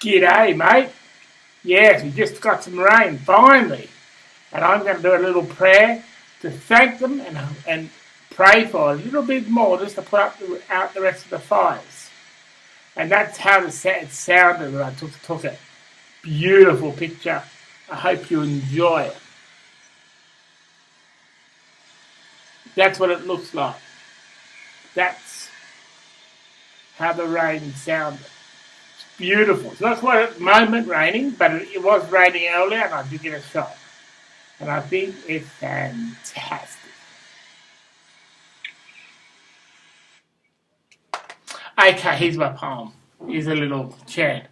G'day, mate. Yes, we just got some rain, finally. And I'm going to do a little prayer to thank them and pray for a little bit more just to put out the rest of the fires. And that's how it sounded when I took it. Beautiful picture. I hope you enjoy it. That's what it looks like. That's how the rain sounded. It's beautiful. It's not quite at the moment raining, but it was raining earlier and I did get a shot. And I think it's fantastic. Okay, here's my poem. Here's a little chant.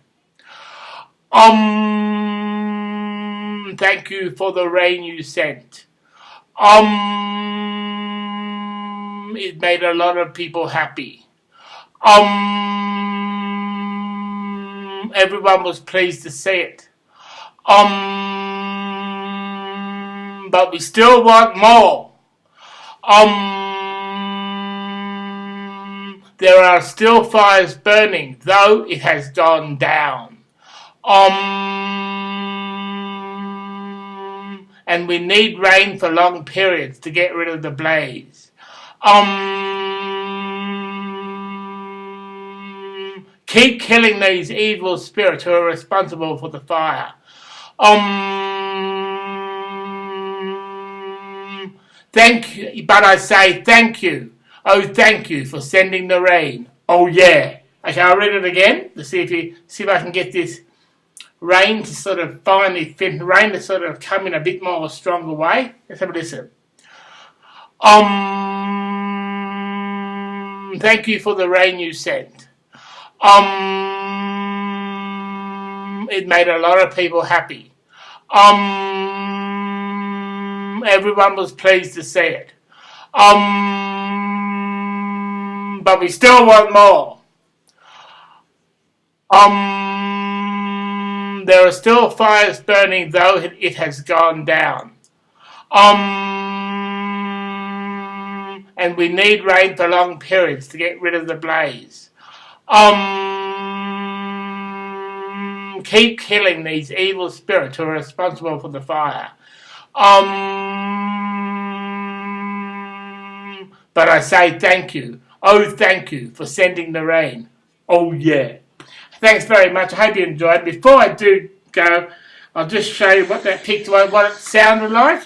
Thank you for the rain you sent. It made a lot of people happy. Everyone was pleased to see it. But we still want more. There are still fires burning, though it has gone down. And we need rain for long periods to get rid of the blaze. Keep killing these evil spirits who are responsible for the fire. Thank you, but I say thank you. Oh, thank you for sending the rain. Oh, yeah. Okay, I'll read it again to see if I can get this rain to sort of finally fit. Rain to sort of come in a bit more stronger way. Let's have a listen. Thank you for the rain you sent. It made a lot of people happy. Everyone was pleased to see it. But we still want more. There are still fires burning, though it has gone down. And we need rain for long periods to get rid of the blaze. Keep killing these evil spirits who are responsible for the fire. But I say thank you. Oh, thank you for sending the rain. Oh, yeah. Thanks very much. I hope you enjoyed. Before I do go, I'll just show you what that picture was, what it sounded like.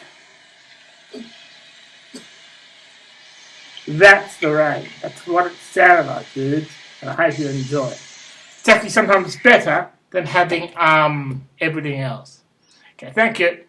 That's the rain. That's what it sounded like, dudes. And I hope you enjoy it. It's actually sometimes better than having everything else. Okay, thank you.